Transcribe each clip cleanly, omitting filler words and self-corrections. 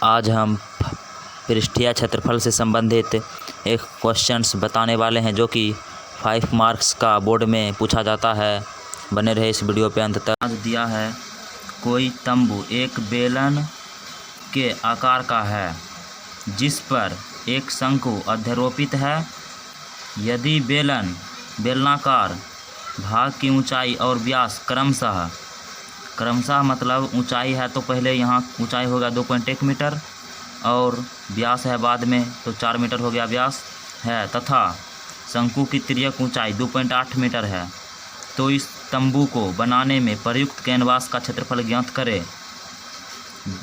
आज हम पृष्ठीय क्षेत्रफल से संबंधित एक क्वेश्चंस बताने वाले हैं जो कि 5 मार्क्स का बोर्ड में पूछा जाता है। बने रहे इस वीडियो पे अंत तक। आज दिया है कोई तंबू एक बेलन के आकार का है जिस पर एक शंकु अध्यारोपित है। यदि बेलनाकार भाग की ऊंचाई और व्यास क्रमशः मतलब ऊंचाई है तो पहले यहाँ ऊंचाई होगा 2.1 मीटर और व्यास है बाद में तो 4 मीटर हो गया व्यास है, तथा शंकु की तिर्यक ऊंचाई 2.8 मीटर है, तो इस तंबू को बनाने में प्रयुक्त कैनवास का क्षेत्रफल ज्ञात करें।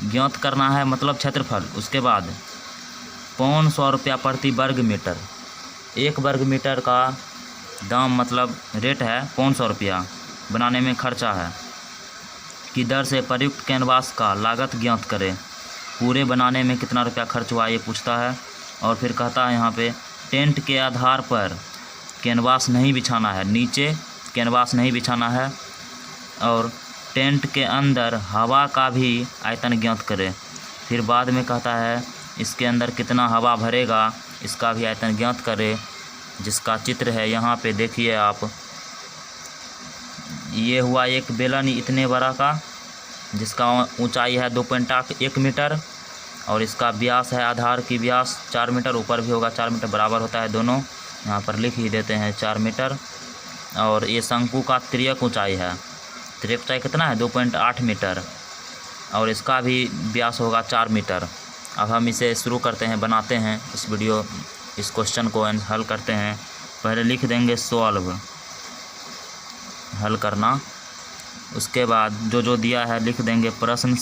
ज्ञात करना है मतलब क्षेत्रफल। उसके बाद ₹500 प्रति वर्ग मीटर। 1 वर्ग मीटर का दाम मतलब रेट है ₹500, बनाने में खर्चा है की दर से प्रयुक्त कैनवास का लागत ज्ञात करें। पूरे बनाने में कितना रुपया खर्च हुआ ये पूछता है। और फिर कहता है यहाँ पे टेंट के आधार पर कैनवास नहीं बिछाना है, नीचे कैनवास नहीं बिछाना है, और टेंट के अंदर हवा का भी आयतन ज्ञात करें। फिर बाद में कहता है इसके अंदर कितना हवा भरेगा इसका भी आयतन ज्ञात करें, जिसका चित्र है यहाँ पे देखिए आप। ये हुआ एक बेलन इतने बड़ा का जिसका ऊंचाई है 2.1 मीटर और इसका व्यास है, आधार की व्यास 4 मीटर, ऊपर भी होगा 4 मीटर, बराबर होता है दोनों, यहाँ पर लिख ही देते हैं 4 मीटर। और ये शंकु का तिर्यक ऊंचाई है, तिर्यक ऊंचाई कितना है 2.8 मीटर और इसका भी व्यास होगा 4 मीटर। अब हम इसे शुरू करते हैं, बनाते हैं इस क्वेश्चन को हल करते हैं। पहले लिख देंगे सॉल्व, हल करना। उसके बाद जो दिया है लिख देंगे प्रश्न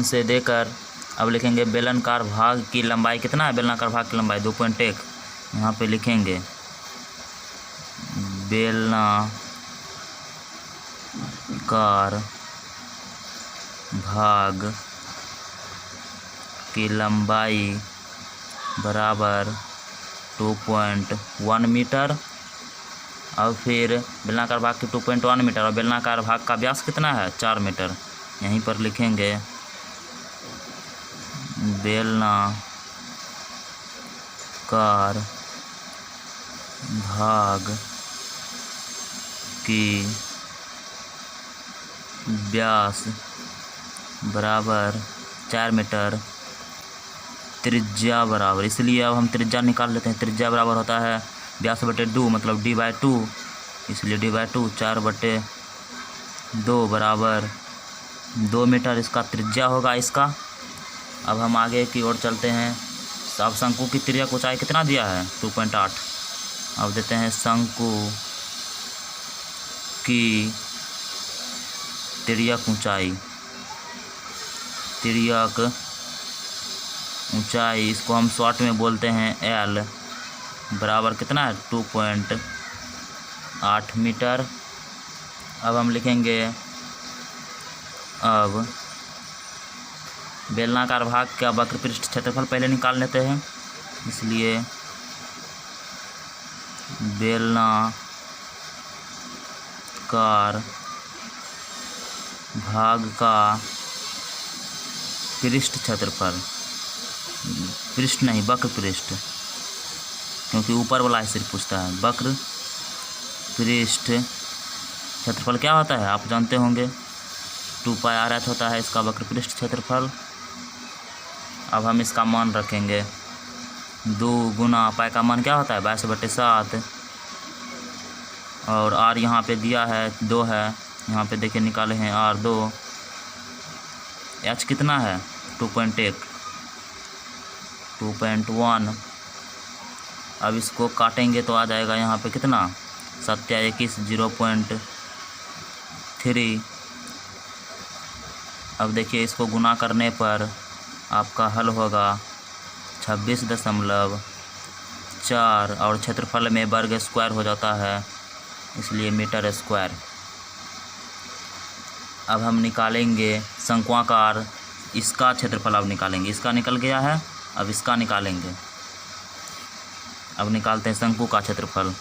से देकर अब लिखेंगे बेलनाकार भाग की लंबाई कितना है। बेलनाकार भाग की लंबाई 2.1, यहाँ पे लिखेंगे बेलनाकार भाग की लंबाई बराबर 2.1 मीटर। और फिर बेलनाकार भाग की 2.1 मीटर और बेलनाकार भाग का व्यास कितना है 4 मीटर। यहीं पर लिखेंगे बेलनाकार भाग की व्यास बराबर 4 मीटर, त्रिज्या बराबर, इसलिए अब हम त्रिज्या निकाल लेते हैं। त्रिज्या बराबर होता है व्यास बटे 2 मतलब d/2, इसलिए d/2 4/2 बराबर 2 मीटर इसका त्रिज्या होगा इसका। अब हम आगे की ओर चलते हैं। अब शंकु की तिर्यक ऊंचाई कितना दिया है 2.8। अब देते हैं शंकु की तिर्यक ऊंचाई इसको हम शॉर्ट में बोलते हैं L, बराबर कितना है 2.8 मीटर। अब हम लिखेंगे, अब बेलनाकार भाग का वक्रपृष्ठ क्षेत्रफल पहले निकाल लेते हैं, इसलिए बेलनाकार भाग का पृष्ठ क्षेत्रफल, पृष्ठ नहीं वक्र पृष्ठ, क्योंकि ऊपर वाला सिर्फ पूछता है। वक्र पृष्ठ क्षेत्रफल क्या होता है आप जानते होंगे, 2πr होता है इसका वक्र पृष्ठ क्षेत्रफल। अब हम इसका मान रखेंगे 2 गुना पाई का मान क्या होता है 22/7 और r यहाँ पे दिया है 2 है, यहाँ पे देखिए निकाले हैं r2। h कितना है 2.1। अब इसको काटेंगे तो आ जाएगा यहाँ पे कितना 7 या 21 0.3। अब देखिए इसको गुना करने पर आपका हल होगा 26.4 और क्षेत्रफल में वर्ग स्क्वायर हो जाता है, इसलिए मीटर स्क्वायर। अब हम निकालेंगे शंक्वाकार, इसका क्षेत्रफल अब निकालेंगे। इसका निकल गया है, अब इसका निकालेंगे। अब निकालते हैं शंकु का क्षेत्रफल।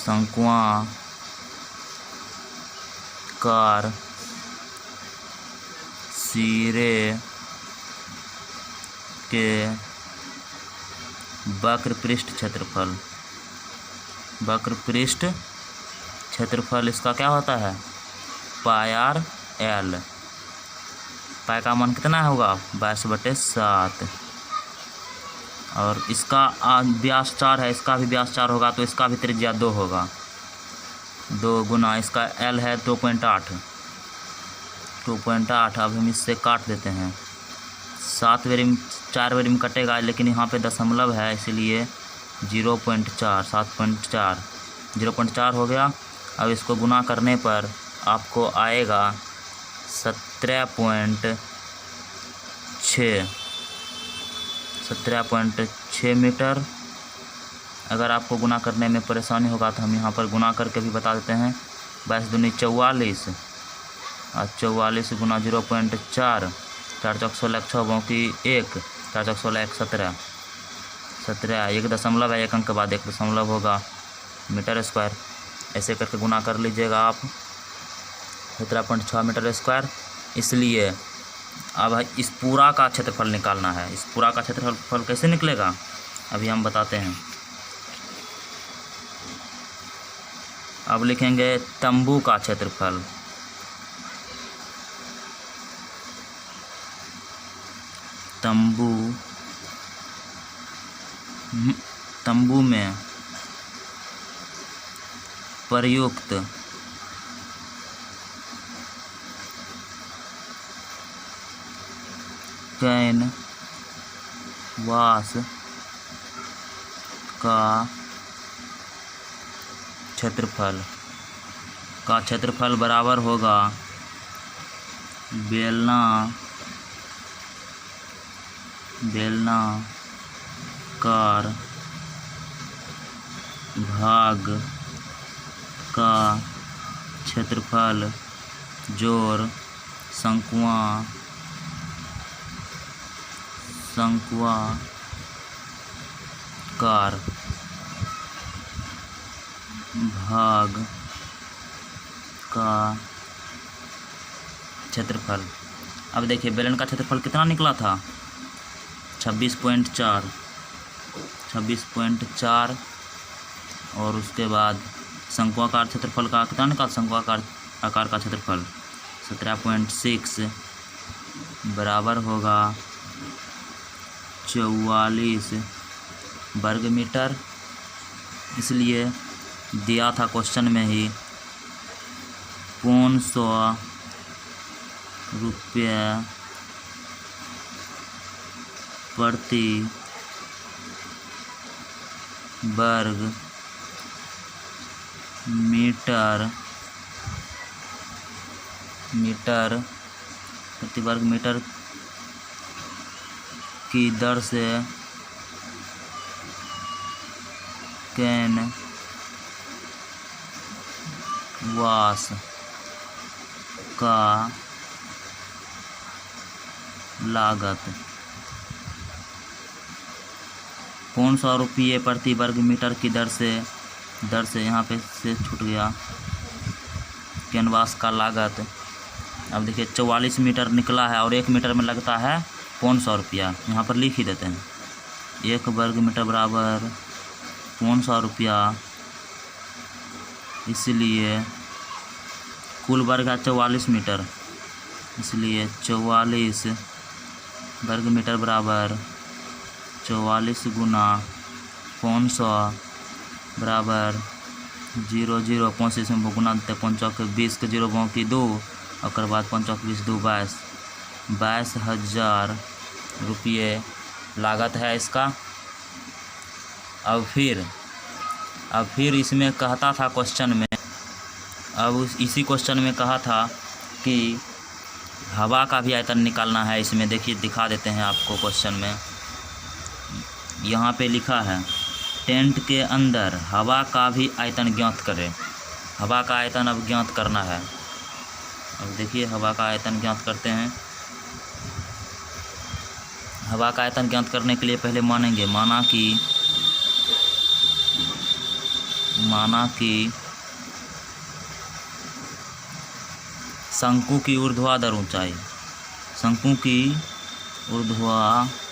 शंक्वाकार सिरे के वक्र पृष्ठ क्षेत्रफल। वक्र पृष्ठ क्षेत्रफल इसका क्या होता है? Pi R L. पाई का मान कितना होगा? 22/7। और इसका व्यास 4 है, इसका भी व्यास 4 होगा, तो इसका भी त्रिज्या 2 होगा। 2 गुना इसका एल है 2.8। 2.8 अब हम इससे काट देते हैं। 4 बारी में कटेगा, लेकिन यहाँ पे दशमलव है इसलिए 0.4 7.4 0.4 हो गया। अब इसको गुना करने पर आपको आएगा 17.6 मीटर। अगर आपको गुना करने में परेशानी होगा तो हम यहाँ पर गुना करके भी बता देते हैं। 22 दूनी 44 और 44 गुना 0.4, 4 चौक 16 6 बाकी 1, 4 चौक 16 17 1 दशमलव है, 1 अंक के बाद 1 दशमलव होगा मीटर स्क्वायर। ऐसे करके गुना कर लीजिएगा आप 17.6 मीटर स्क्वायर। इसलिए अब इस पूरा का क्षेत्रफल निकालना है। इस पूरा का क्षेत्रफल कैसे निकलेगा अभी हम बताते हैं। अब लिखेंगे तंबू का क्षेत्रफल। तंबू में प्रयुक्त कैनवास का क्षेत्रफल बराबर होगा बेलनाकार भाग का क्षेत्रफल जोड़ शंक्वाकार भाग का क्षेत्रफल। अब देखिए बेलन का क्षेत्रफल कितना निकला था? 26.4 और उसके बाद शंक्वाकार क्षेत्रफल का कितना निकला? शंक्वाकार आकार का क्षेत्रफल 17.6 बराबर होगा 44 वर्ग मीटर। इसलिए दिया था क्वेश्चन में ही 500 रुपये प्रति वर्ग मीटर प्रति वर्ग मीटर की दर से कैनवास का लागत 500 रुपये प्रति वर्ग मीटर की दर से यहाँ पे से छूट गया कैनवास का लागत। अब देखिए 44 मीटर निकला है और 1 मीटर में लगता है 500 रुपया। यहाँ पर लिख ही देते हैं 1 वर्ग मीटर बराबर 500 रुपया। इसलिए कुल वर्ग है 44 मीटर, इसलिए 44 वर्ग मीटर बराबर 44 गुना 500 बराबर 0 5 इसमें गुना देते 5 20 के 0 बाकी 2 और बाद 5 20 2 22,000 रुपये लागत है इसका। अब फिर इसमें कहता था क्वेश्चन में, इसी क्वेश्चन में कहा था कि हवा का भी आयतन निकालना है। इसमें देखिए दिखा देते हैं आपको क्वेश्चन में। यहाँ पे लिखा है टेंट के अंदर हवा का भी आयतन ज्ञात करें। हवा का आयतन अब ज्ञात करना है। अब देखिए हवा का आयतन ज्ञात करते हैं। हवा का आयतन ज्ञात करने के लिए पहले माना कि माना कि शंकु की ऊर्ध्वाधर ऊंचाई, शंकु की ऊर्ध्वाधर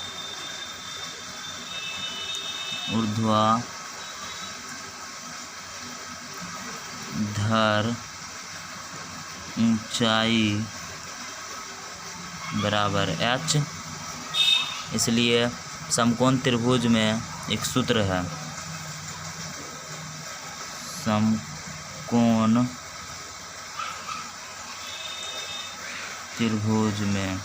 ऊंचाई बराबर h। इसलिए समकोण त्रिभुज में एक सूत्र है, समकोण त्रिभुज में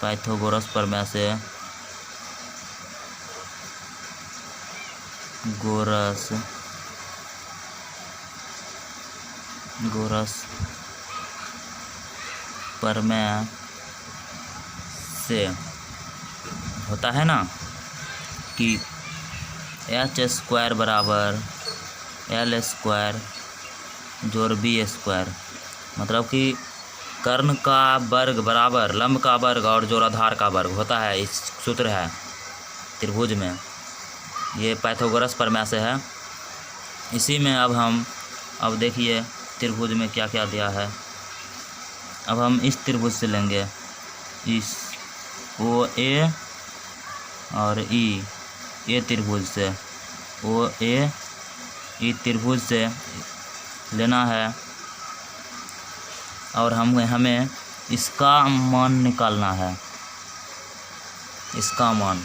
पाइथागोरस प्रमेय से गोरस प्रमेय से होता है ना कि h² बराबर l² जोड़ b², मतलब कि कर्ण का वर्ग बराबर लंब का वर्ग और जोड़ आधार का वर्ग होता है। इस सूत्र है त्रिभुज में, ये पाइथागोरस प्रमेय से है। इसी में अब देखिए त्रिभुज में क्या क्या दिया है। अब हम इस त्रिभुज से लेंगे, इस OA और E त्रिभुज से, OA E त्रिभुज से लेना है और हमें इसका मान निकालना है। इसका मान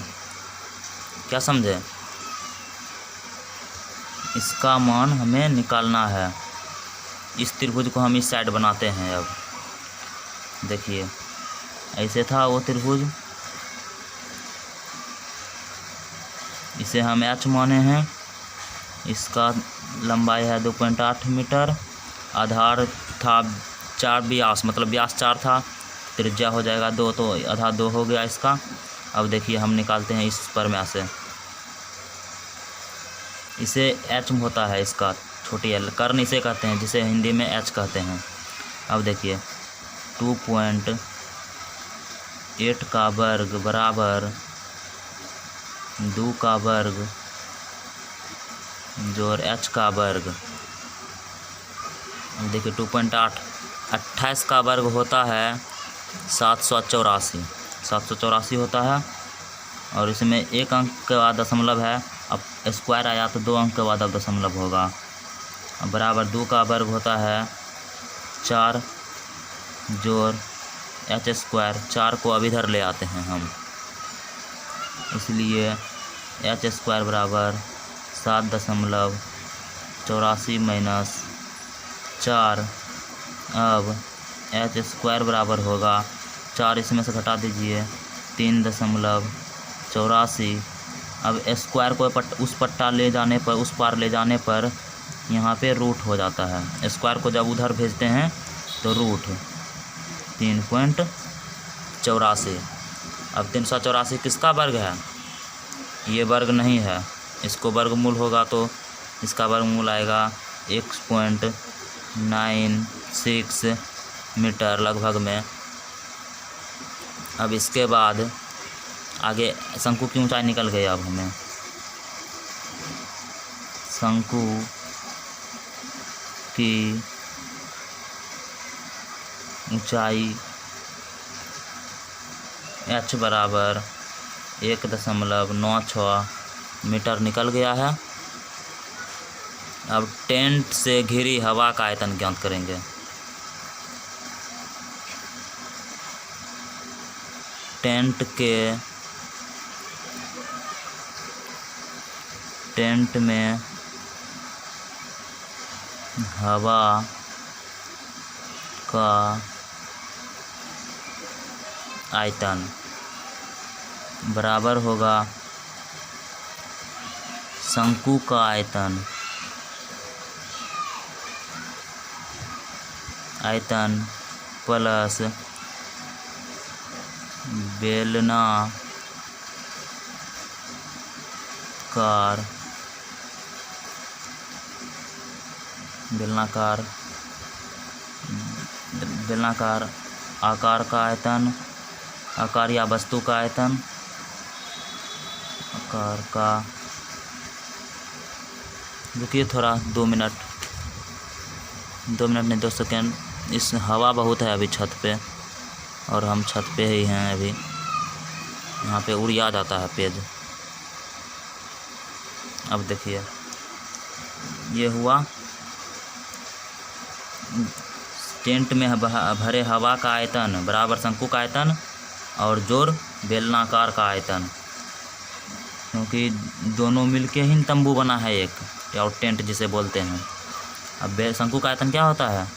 क्या समझे, इसका मान हमें निकालना है। इस त्रिभुज को हम इस साइड बनाते हैं। अब देखिए ऐसे था वो त्रिभुज, इसे हम h माने हैं। इसका लंबाई है 2.8 मीटर, आधार था 4 व्यास, मतलब व्यास 4 था, त्रिज्या हो जाएगा 2, तो आधा 2 हो गया इसका। अब देखिए हम निकालते हैं इस प्रमेय से, इसे h होता है इसका, छोटी l, कर्ण इसे कहते हैं, जिसे हिंदी में h कहते हैं। अब देखिए 2.8 का वर्ग बराबर 2 का वर्ग जोड़ h का वर्ग। देखिए 2.8 28 का वर्ग होता है 784 होता है, और इसमें एक अंक के बाद दशमलव है। अब स्क्वायर आया तो 2 अंक के बाद अब दशमलव होगा। अब बराबर 2 का वर्ग होता है 4 जोड़ h², 4 को अब इधर ले आते हैं हम, इसलिए h² बराबर 7.84 माइनस 4। अब h² बराबर होगा 4, इसमें से घटा दीजिए 3.84। अब स्क्वायर को उस पट्टा ले जाने पर, उस पार ले जाने पर यहाँ पे रूट हो जाता है। स्क्वायर को जब उधर भेजते हैं तो रूट 3.84। अब 384 किसका वर्ग है, ये वर्ग नहीं है, इसको वर्गमूल होगा तो इसका वर्गमूल आएगा 1.96 मीटर लगभग में। अब इसके बाद आगे शंकु की ऊंचाई निकल गई। अब हमें शंकु की ऊंचाई h बराबर 1.96 मीटर निकल गया है। अब टेंट से घिरी हवा का आयतन ज्ञात करेंगे। टेंट में हवा का आयतन बराबर होगा शंकु का आयतन प्लस बेलनाकार आकार का आयतन, आकार या वस्तु का आयतन, आकार का रुकिए थोड़ा 2 मिनट नहीं 2 सेकेंड। इस हवा बहुत है अभी छत पे, और हम छत पे ही हैं अभी। यहाँ पे उड़िया जाता है पेज। अब देखिए ये हुआ टेंट में भरे हवा का आयतन बराबर शंकु का आयतन और जोर बेलनाकार का आयतन, क्योंकि दोनों मिलके ही तंबू बना है एक, और टेंट जिसे बोलते हैं। अब शंकु का आयतन क्या होता है?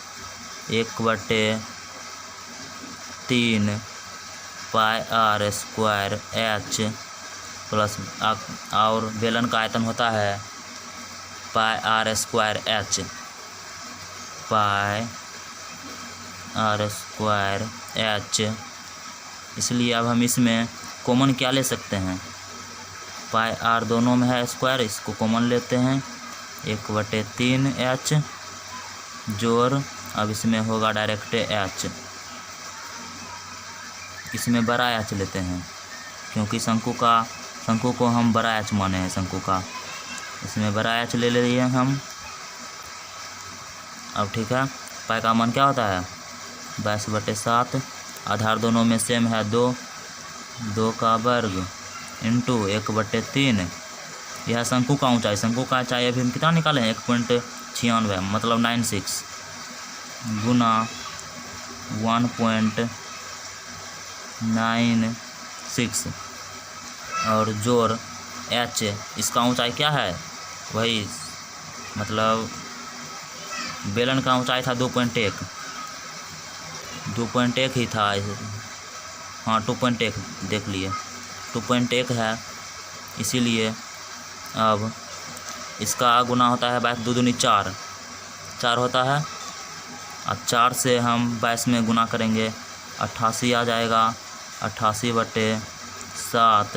1/3 pi r square h plus, और बेलन का आयतन होता है pi r square h, pi r square h. इसलिए अब हम इसमें कॉमन क्या ले सकते हैं? पाई आर दोनों में है स्क्वायर, इसको कॉमन लेते हैं 1/3 एच जोर, अब इसमें होगा डायरेक्ट एच। इसमें बड़ा एच लेते हैं क्योंकि शंकु को हम बड़ा एच माने हैं शंकु का, इसमें बड़ा एच ले लिए हम। अब ठीक है, पाई का मान क्या होता है? 22/7, आधार दोनों में सेम है 2 का वर्ग इंटू 1/3। यह शंकु का ऊंचाई, शंकु का ऊंचाई अभी हम कितना निकाले हैं? 1.96 मतलब 96 गुना 1.96 और जोर एच। इसका ऊंचाई क्या है? वही मतलब बेलन का ऊंचाई था 2.1 ही था। हाँ 2.1 देख लिए 2.1 है, इसीलिए अब इसका गुना होता है 22 दूनी 4 होता है, और 4 से हम 22 में गुना करेंगे 88 आ जाएगा। 88/7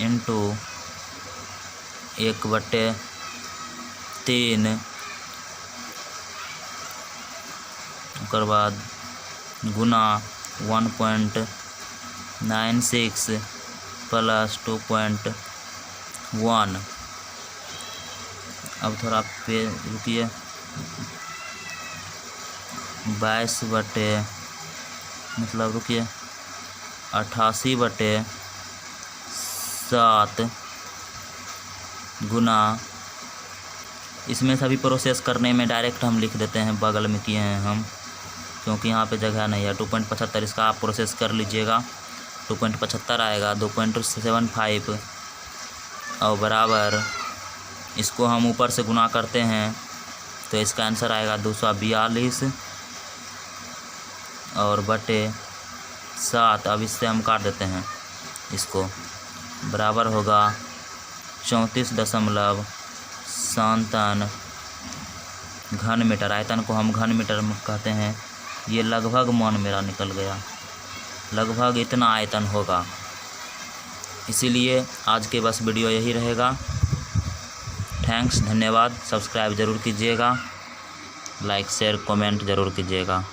इंटू 1/3 उसके बाद गुना 1.96 प्लस 2.1। अब थोड़ा पे रुकिए, 88/7 गुना, इसमें सभी प्रोसेस करने में डायरेक्ट हम लिख देते हैं, बगल में किए हैं हम क्योंकि यहाँ पे जगह नहीं है। 2.75 इसका आप प्रोसेस कर लीजिएगा, 2.75 आएगा 2.75 और बराबर इसको हम ऊपर से गुना करते हैं तो इसका आंसर आएगा 242 और बटे 7। अब इससे हम काट देते हैं इसको, बराबर होगा 34.57 घन मीटर। आयतन को हम घन मीटर में कहते हैं। ये लगभग मान मेरा निकल गया, लगभग इतना आयतन होगा। इसीलिए आज के बस वीडियो यही रहेगा। थैंक्स, धन्यवाद। सब्सक्राइब ज़रूर कीजिएगा, लाइक शेयर कमेंट ज़रूर कीजिएगा।